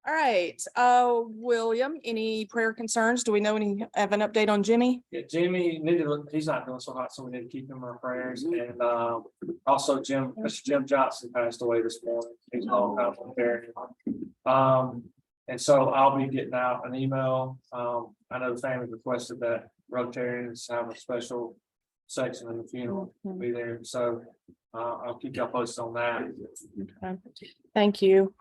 All right, William, any prayer concerns? Do we know any, have an update on Jimmy? Yeah, Jimmy he's not doing so hot, so we need to keep him in our prayers. And also Mr. Jim Johnson passed away this morning. He's long time from there. And so I'll be getting out an email. I know the family requested that Rotarians have a special section in the funeral to be there. So I'll keep y'all posted on that. Okay. Thank you.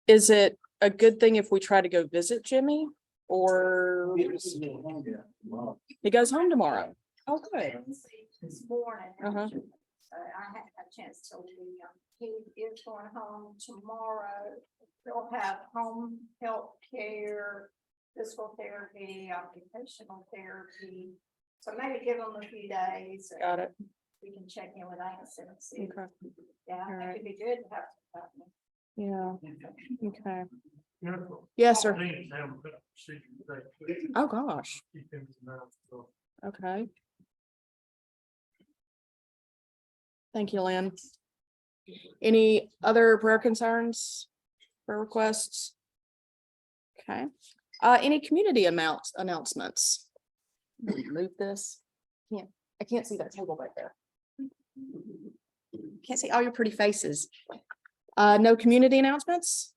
Is it a good thing if we try to go visit Jimmy, or he goes home tomorrow? Oh, good. This morning. Uh-huh. I had a chance to leave him. He is going home tomorrow. He'll have home health care, physical therapy, occupational therapy. So maybe give him a few days. Got it. We can check in with Angus and see. Okay. Yeah, I think it'd be good to have something. Yeah. Okay. Yes, sir. Oh, gosh. Okay. Thank you, Lynn. Any other prayer concerns, prayer requests? Okay. Any community announcements? Move this. I can't see that table right there. Can't see all your pretty faces. No community announcements.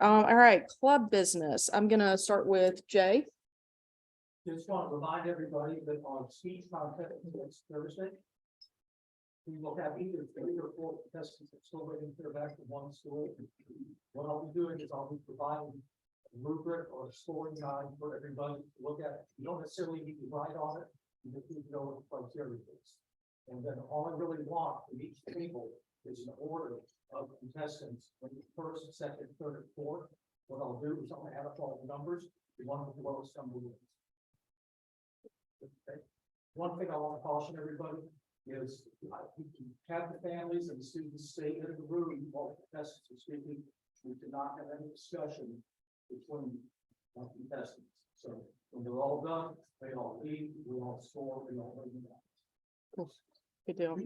All right, club business. I'm gonna start with Jay. Just want to remind everybody that on speech contest next Thursday, we will have either 3 or 4 contestants that still waiting to hear back from one school. What I'll be doing is I'll be providing a rubric or a scoring guide for everybody to look at. You don't necessarily need to write on it, you just need to know what the criteria is. And then all I really want from each table is an order of contestants, when the first, second, third, and fourth. What I'll do is I'll add up all the numbers, the one with the lowest number wins. Okay. One thing I want to caution everybody is you can have the families and the students stay in the room while the contestants are speaking. We cannot have any discussion between contestants. So when they're all done, they all leave, we all score, we all win. Good deal.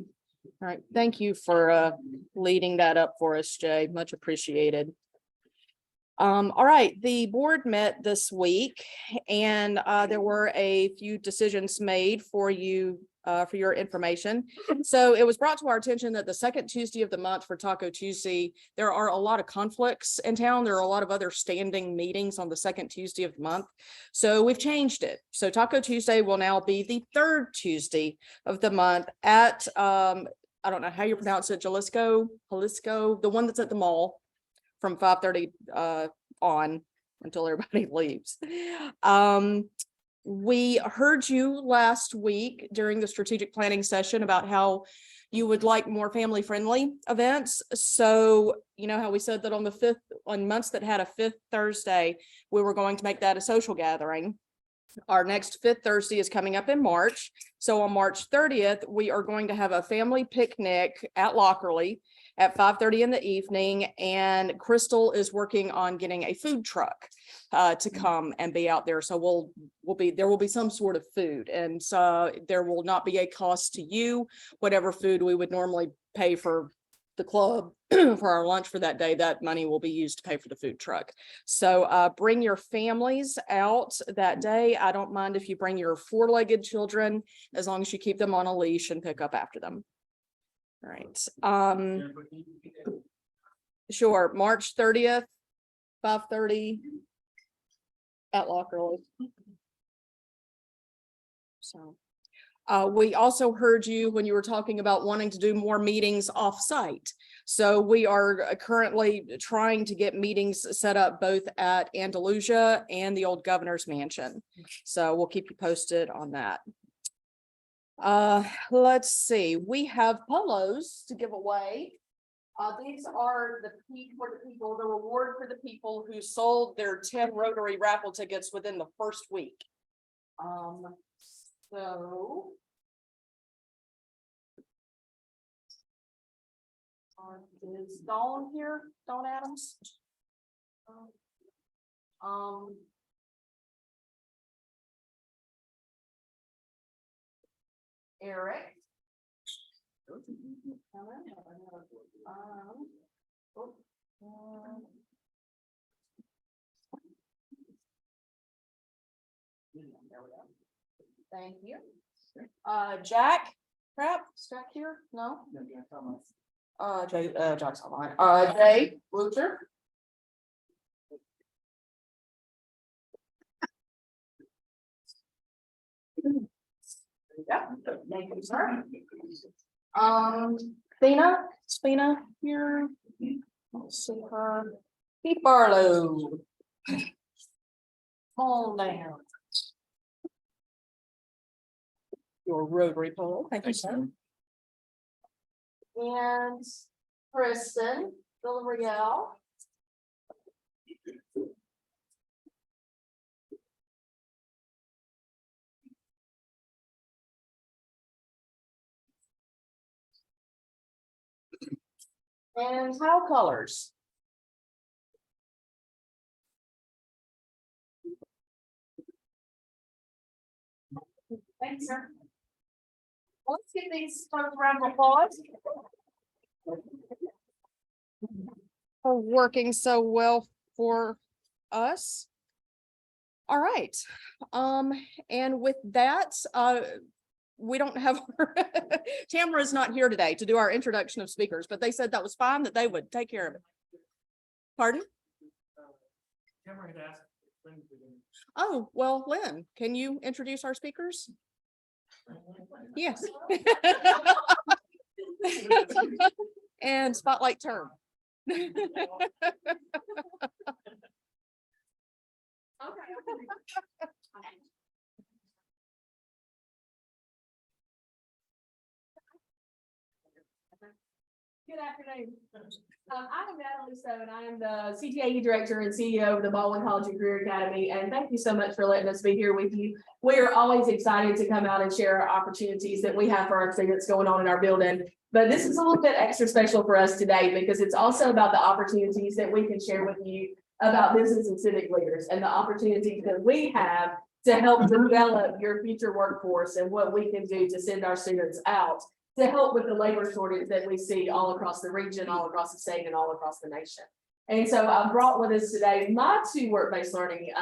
All right, thank you for leading that up for us, Jay. Much appreciated. All right, the board met this week, and there were a few decisions made for you for your information. So it was brought to our attention that the second Tuesday of the month for Taco Tuesday, there are a lot of conflicts in town. There are a lot of other standing meetings on the second Tuesday of the month. So we've changed it. So Taco Tuesday will now be the third Tuesday of the month at, I don't know how you pronounce it, Jalisco, the one that's at the mall from 5:30 on until everybody leaves. We heard you last week during the strategic planning session about how you would like more family friendly events. So you know how we said that on months that had a 5th Thursday, we were going to make that a social gathering. Our next 5th Thursday is coming up in March. So on March 30th, we are going to have a family picnic at Lockerly at 5:30 in the evening. And Crystal is working on getting a food truck to come and be out there. So there will be some sort of food, and so there will not be a cost to you. Whatever food we would normally pay for the club for our lunch for that day, that money will be used to pay for the food truck. So bring your families out that day. I don't mind if you bring your 4-legged children, as long as you keep them on a leash and pick up after them. All right. Sure. March 30th, 5:30 at Lockerly. So we also heard you when you were talking about wanting to do more meetings off-site. So we are currently trying to get meetings set up both at Andalusia and the old governor's mansion. So we'll keep you posted on that. Let's see, we have polos to give away. These are the reward for the people who sold their 10 Rotary raffle tickets within the first week. So is Dawn here? Dawn Adams? Eric. Thank you. Jack, Crap, Jack here? No? Jack's online. Jay, Luther. Yeah, thank you, sir. Spina here. Let's see her. Keith Barlow. Come on down. Your Rotary poll, thank you, sir. And Kristen Villarreal. And how colors? Thanks, sir. Let's give these folks a round of applause. For working so well for us. All right, and with that, we don't have, Tamara's not here today to do our introduction of speakers, but they said that was fine, that they would take care of it. Pardon? Cameron had asked. Oh, well, Lynn, can you introduce our speakers? Yes. And spotlight term. Good afternoon. I am Natalie Stone. I am the CTAE Director and CEO of the Baldwin College and Career Academy, and thank you so much for letting us be here with you. We are always excited to come out and share our opportunities that we have for our students going on in our building. But this is a little bit extra special for us today because it's also about the opportunities that we can share with you about business and civic leaders and the opportunities that we have to help develop your future workforce and what we can do to send our students out to help with the labor shortage that we see all across the region, all across the state, and all across the nation. And so I brought with us today my two work-based learning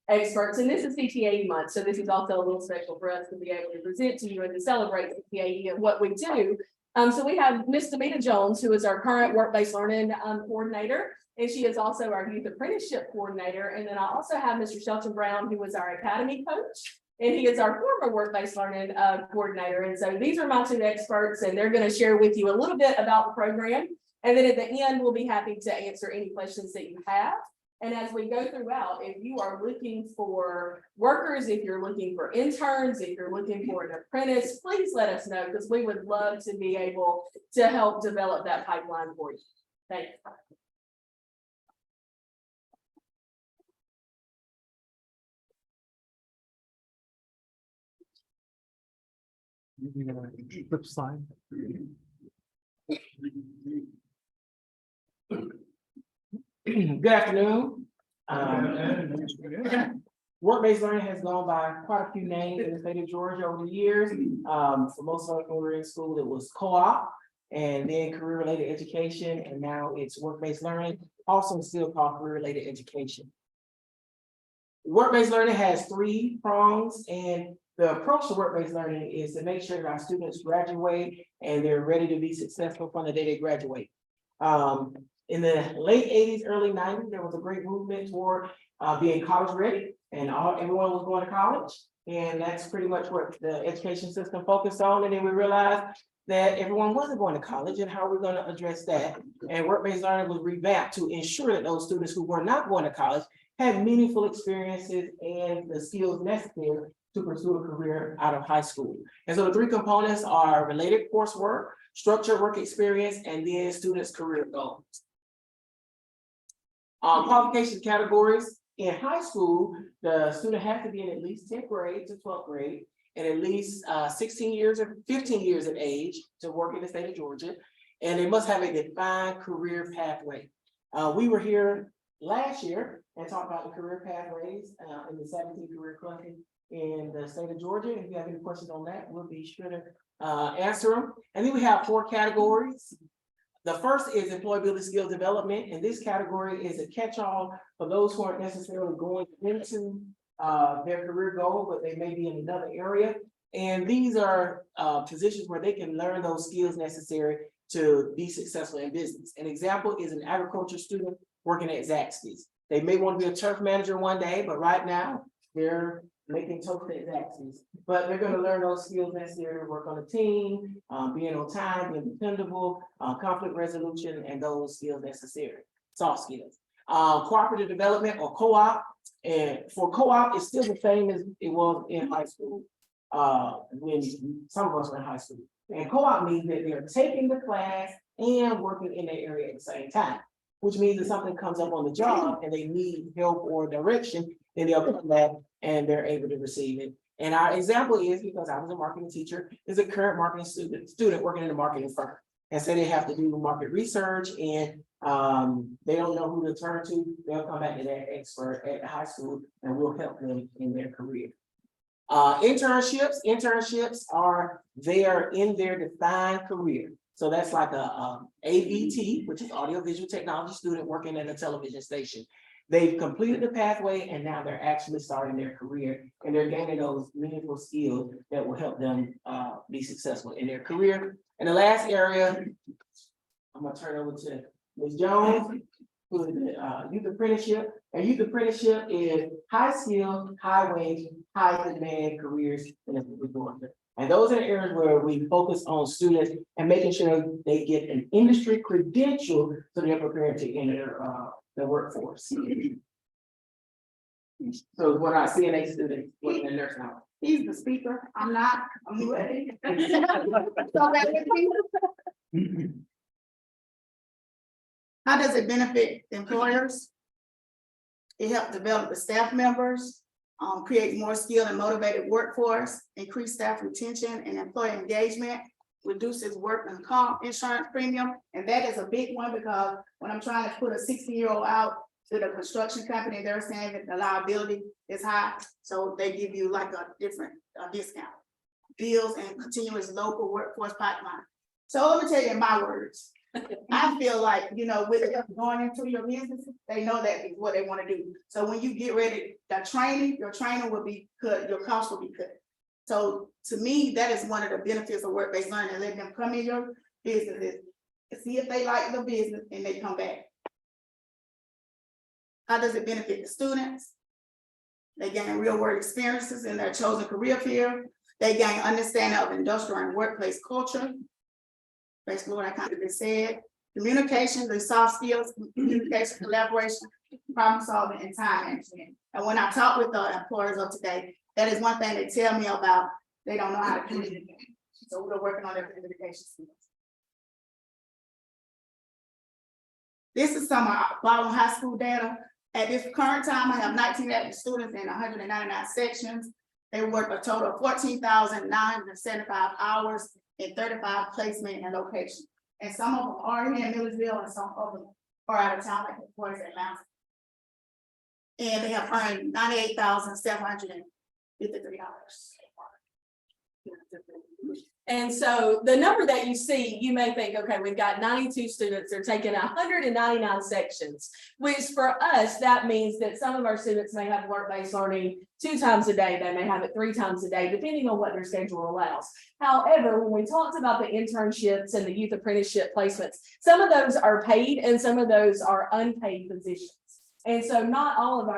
experts, and this is CTAE month, so this is also a little special for us to be able to present to you and to celebrate CTAE and what we do. So we have Miss Damita Jones, who is our current work-based learning coordinator, and she is also our youth apprenticeship coordinator. And then I also have Mr. Shelton Brown, who is our academy coach. And he is our former work-based learning coordinator. And so these are my two experts, and they're going to share with you a little bit about the program. And then at the end, we'll be happy to answer any questions that you have. And as we go throughout, if you are looking for workers, if you're looking for interns, if you're looking for an apprentice, please let us know, because we would love to be able to help develop that pipeline for you. Thank you. Flip side. Good afternoon. Work-based learning has gone by quite a few names in the state of Georgia over the years. For most of us when we were in school, it was co-op and then career-related education, and now it's work-based learning, also still called career-related education. Work-based learning has three prongs, and the approach to work-based learning is to make sure that our students graduate and they're ready to be successful from the day they graduate. In the late 80s, early 90s, there was a great movement toward being college ready, and everyone was going to college. And that's pretty much what the education system focused on. And then we realized that everyone wasn't going to college, and how we're going to address that. And work-based learning was revamped to ensure that those students who were not going to college had meaningful experiences and the skills necessary to pursue a career out of high school. And so the three components are related coursework, structured work experience, and then students' career goals. Qualification categories. In high school, the student has to be in at least 10th grade to 12th grade and at least 16 years or 15 years of age to work in the state of Georgia. And they must have a defined career pathway. We were here last year and talked about the career pathways in the 17 career clusters in the state of Georgia. If you have any questions on that, we'll be sure to answer them. And then we have 4 categories. The first is employability skill development, and this category is a catch-all for those who aren't necessarily going into their career goal, but they may be in another area. And these are positions where they can learn those skills necessary to be successful in business. An example is an agriculture student working at Zaxby's. They may want to be a turf manager one day, but right now they're making toast at Zaxby's. But they're going to learn those skills necessary to work on a team, being on time, being dependable, conflict resolution, and those skills necessary, soft skills. Cooperative development or co-op. And for co-op, it's still the same as it was in high school. When some of us were in high school. And co-op means that they're taking the class and working in the area at the same time. Which means that something comes up on the job and they need help or direction, then they'll come back and they're able to receive it. And our example is, because I was a marketing teacher, is a current marketing student working in a marketing firm. And so they have to do market research and they don't know who to turn to. They'll come back to that expert at high school and we'll help them in their career. Internships are there in their defined career. So that's like a AVT, which is audiovisual technology student working at a television station. They've completed the pathway and now they're actually starting their career and they're gaining those meaningful skills that will help them be successful in their career. And the last area, I'm gonna turn over to Ms. Jones, who is the youth apprenticeship. And youth apprenticeship is high skill, high wage, high demand careers. And those are the areas where we focus on students and making sure they get an industry credential so they're prepared to enter the workforce. So we're not CNA students working in nursing home. He's the speaker. I'm not. I'm new at it. So that would be- How does it benefit employers? It helps develop the staff members, create more skilled and motivated workforce, increase staff retention and employee engagement, reduces work and comp insurance premium. And that is a big one because when I'm trying to put a 60-year-old out to the construction company, they're saying that the liability is high. So they give you like a different discount. Bills and continuous local workforce pipeline. So let me tell you in my words. I feel like, you know, with going into your business, they know that is what they want to do. So when you get ready, your training will be cut, your cost will be cut. So to me, that is one of the benefits of work-based learning, letting them come in your businesses, see if they like the business and they come back. How does it benefit the students? They gain real-world experiences in their chosen career field. They gain understanding of industrial and workplace culture. Basically what I kind of just said. Communication, the soft skills, communication, collaboration, problem solving, and time management. And when I talk with the employers of today, that is one thing they tell me about. They don't know how to communicate. So we're working on their communication skills. This is some of our Baldwin High School data. At this current time, I have 19 active students in 199 sections. They work a total of 14,975 hours in 35 placement and location. And some of them are here in Milledgeville and some of them are out of town, like the Forest Atlanta. And they have earned $98,753. And so the number that you see, you may think, okay, we've got 92 students, they're taking 199 sections, which for us, that means that some of our students may have work-based learning 2 times a day, they may have it 3 times a day, depending on what their schedule allows. However, when we talked about the internships and the youth apprenticeship placements, some of those are paid and some of those are unpaid positions. And so not all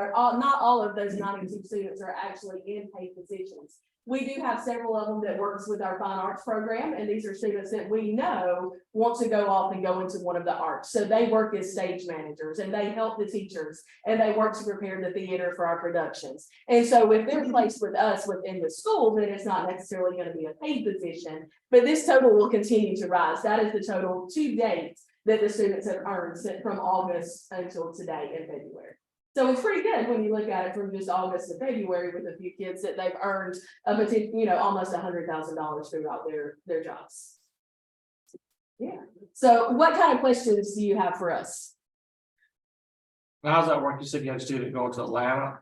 of those 92 students are actually in paid positions. We do have several of them that works with our fine arts program, and these are students that we know want to go off and go into one of the arts. So they work as stage managers and they help the teachers and they work to prepare the theater for our productions. And so if they're placed with us within the school, then it's not necessarily going to be a paid position, but this total will continue to rise. That is the total to date that the students have earned from August until today in February. So it's pretty good when you look at it from just August to February with a few kids that they've earned almost $100,000 throughout their jobs. Yeah. So what kind of questions do you have for us? Now, how's that work? You said you had a student going to Atlanta.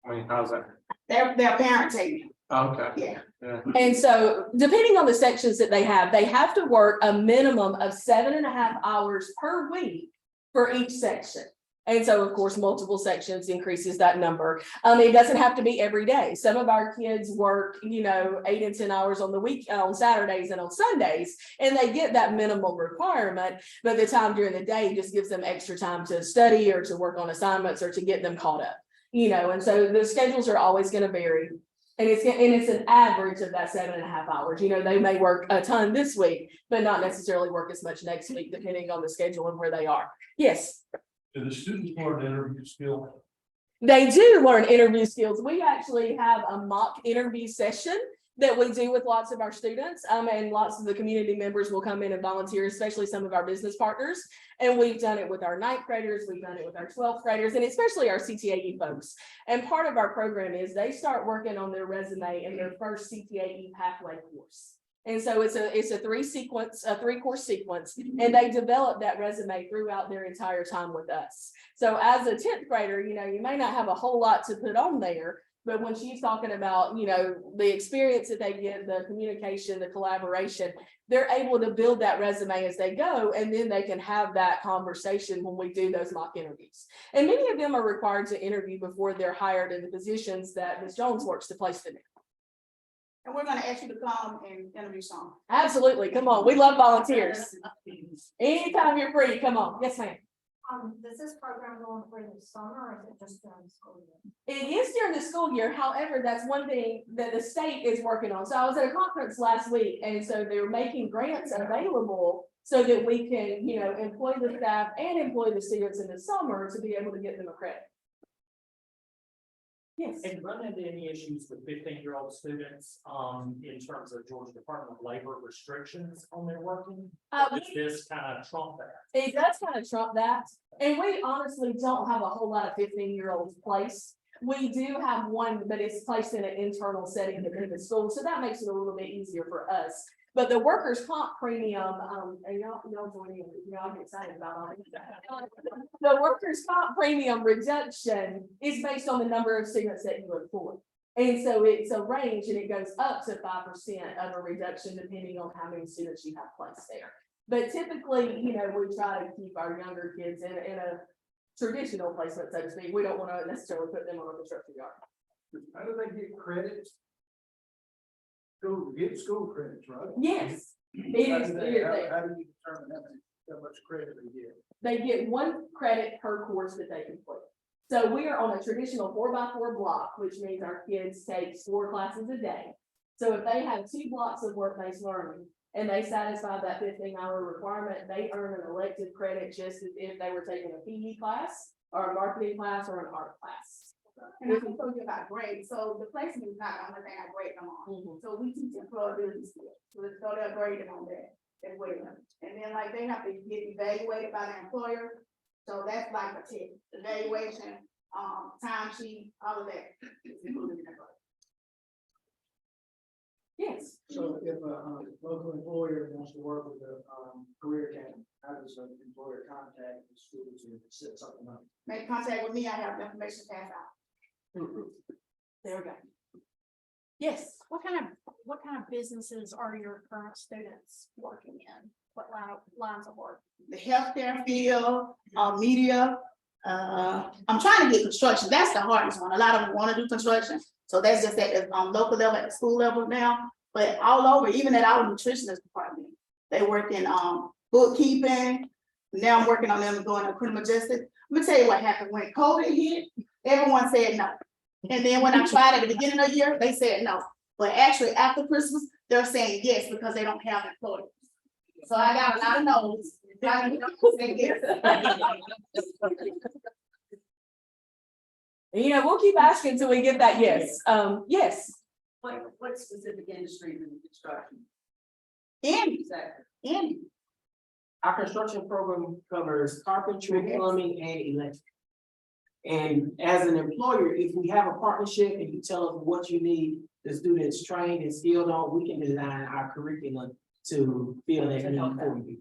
I mean, how's that? Their parent taking. Okay. Yeah. And so depending on the sections that they have to work a minimum of 7.5 hours per week for each section. And so, of course, multiple sections increases that number. It doesn't have to be every day. Some of our kids work, 8 and 10 hours on the week, on Saturdays and on Sundays, and they get that minimum requirement, but the time during the day just gives them extra time to study or to work on assignments or to get them caught up, and so the schedules are always going to vary. And it's an average of that 7.5 hours. They may work a ton this week, but not necessarily work as much next week, depending on the schedule and where they are. Yes. Do the students learn interview skill? They do learn interview skills. We actually have a mock interview session that we do with lots of our students, and lots of the community members will come in and volunteer, especially some of our business partners. And we've done it with our 9th graders, we've done it with our 12th graders, and especially our CTAE folks. And part of our program is they start working on their resume in their first CTAE pathway course. And so it's a 3-course sequence, and they develop that resume throughout their entire time with us. So as a 10th grader, you may not have a whole lot to put on there, but when she's talking about, the experience that they get, the communication, the collaboration, they're able to build that resume as they go, and then they can have that conversation when we do those mock interviews. And many of them are required to interview before they're hired in the positions that Ms. Jones works to place them in. And we're gonna ask you to come and interview some. Absolutely. Come on. We love volunteers. Anytime you're free, come on. Yes, ma'am. Does this program go on for the summer, or is it just during the school year? It is during the school year. However, that's one thing that the state is working on. So I was at a conference last week, and so they're making grants available so that we can, employ the staff and employ the students in the summer to be able to get them a credit. Yes. And run into any issues with 15-year-old students, in terms of Georgia Department of Labor restrictions on their working? Does this kind of trump that? It does kind of trump that. And we honestly don't have a whole lot of 15-year-olds placed. We do have one, but it's placed in an internal setting within the school. So that makes it a little bit easier for us. But the workers' comp premium, and y'all join in, y'all get excited about all this. The workers' comp premium reduction is based on the number of students that you employ. And so it's a range, and it goes up to 5% of a reduction depending on how many students you have placed there. But typically, we try to keep our younger kids in a traditional placement, so to speak. We don't want to necessarily put them on a construction yard. How do they get credit? Get school credits, right? Yes, it is. How do you determine how much credit they get? They get 1 credit per course that they complete. So we are on a traditional 4x4 block, which means our kids take 4 classes a day. So if they have 2 blocks of work-based learning and they satisfy that 15-hour requirement, they earn an elective credit just as if they were taking a PE class or a marketing class or an art class. And I told you about grades, so the placement is not the only thing I grade them on. So we teach employability skills, so they're graded on that as well. And then they have to get evaluated by the employer, so that's like a test, evaluation, time sheet, all of that. Yes. So if a local employer wants to work with a career academy, how does an employer contact the students and set something up? Make contact with me, I have information passed out. There we go. Yes. What kind of businesses are your current students working in? What lines of work? The healthcare field, media, I'm trying to get construction, that's the hardest one. A lot of them want to do construction, so that's just at the local level, at the school level now. But all over, even at our nutritionist department, they work in bookkeeping. Now I'm working on them going to criminal justice. Let me tell you what happened when COVID hit. Everyone said no. And then when I tried at the beginning of the year, they said no. But actually after Christmas, they're saying yes because they don't have employees. So I got a lot of no's. We'll keep asking until we get that yes. Yes. What specific industries in construction? Andy, Exactly. Andy. Our construction program covers carpentry, plumbing, and electric. And as an employer, if we have a partnership and you tell us what you need, the students trained and skilled on, we can design our curriculum to fill that need for you.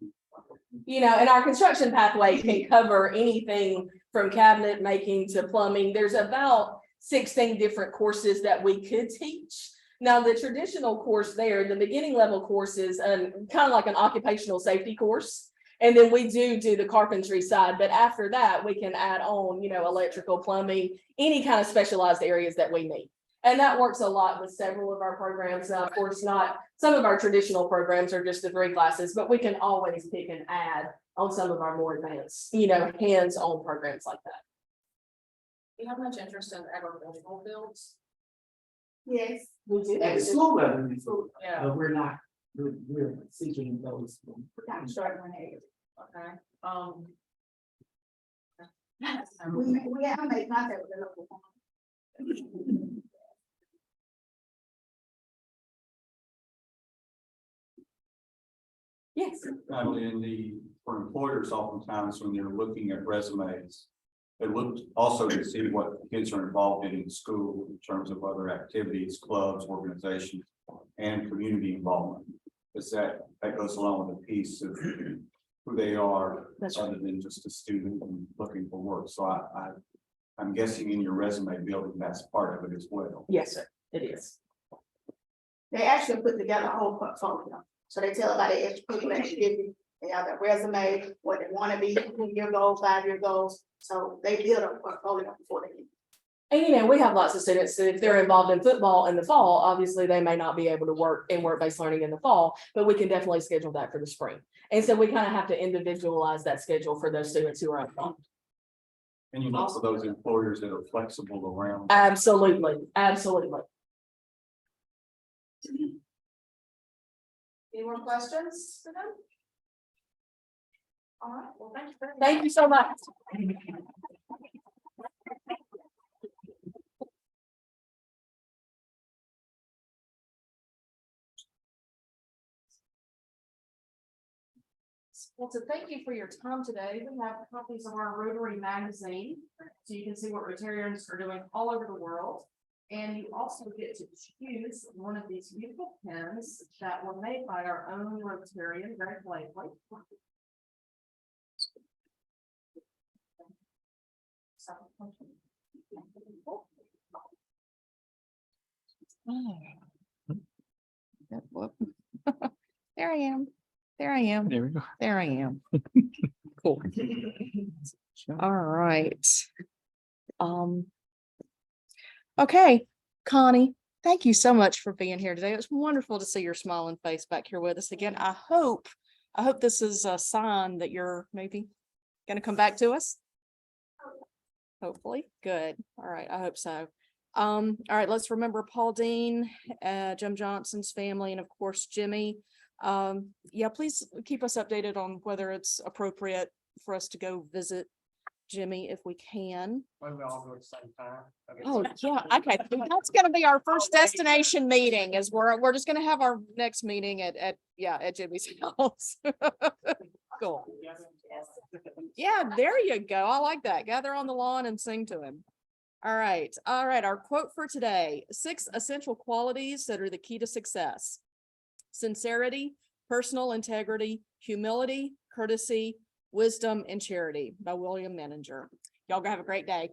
And our construction pathway can cover anything from cabinet making to plumbing. There's about 16 different courses that we could teach. Now, the traditional course there, the beginning level course is kind of like an occupational safety course. And then we do the carpentry side, but after that, we can add on, electrical, plumbing, any kind of specialized areas that we need. And that works a lot with several of our programs. Now, of course, not, some of our traditional programs are just the 3 classes, but we can always pick and add on some of our more advanced, hands-on programs like that. Do you have much interest in agricultural fields? Yes. We do at the school level, Yeah. but we're seeking those. We're kind of struggling here. Okay, We have made contact with the local farm. Yes. Probably for employers, oftentimes when they're looking at resumes, they look also to see what kids are involved in school in terms of other activities, clubs, organizations, and community involvement. Because that goes along with a piece of who they are, That's other than just a student and looking for work. So I'm guessing in your resume building, that's part of it as well. Yes, sir, it is. They actually put together a whole portfolio. So they tell about their extracurricular activity, they have their resume, what they want to be, 3-year goals, 5-year goals. So they build a portfolio before they leave. And we have lots of students that if they're involved in football in the fall, obviously they may not be able to work in work-based learning in the fall, but we can definitely schedule that for the spring. And so we kind of have to individualize that schedule for those students who are involved. And you look for those employers that are flexible around. Absolutely, absolutely. any more questions for them? All right, well, thank you very much. Thank you so much. Well, so thank you for your time today. We have copies of our Rotary magazine, so you can see what Rotarians are doing all over the world. And you also get to choose one of these beautiful pens that were made by our own Rotarian, Greg Blakely. There I am. There I am. There we go. There I am. Cool. All right. Okay, Connie, thank you so much for being here today. It was wonderful to see your smiling face back here with us again. I hope this is a sign that you're maybe gonna come back to us. Hopefully, good. All right, I hope so. All right, let's remember Paul Dean, Jim Johnson's family, and of course, Jimmy. Yeah, please keep us updated on whether it's appropriate for us to go visit Jimmy if we can. Why don't we all go at the same time? I guess. Oh, yeah, okay. That's gonna be our first destination meeting is we're just gonna have our next meeting at Jimmy's house. Cool. Yeah, there you go. I like that. Gather on the lawn and sing to him. All right. Our quote for today: 6 essential qualities that are the key to success. Sincerity, personal integrity, humility, courtesy, wisdom, and charity by William Menninger. Y'all go have a great day.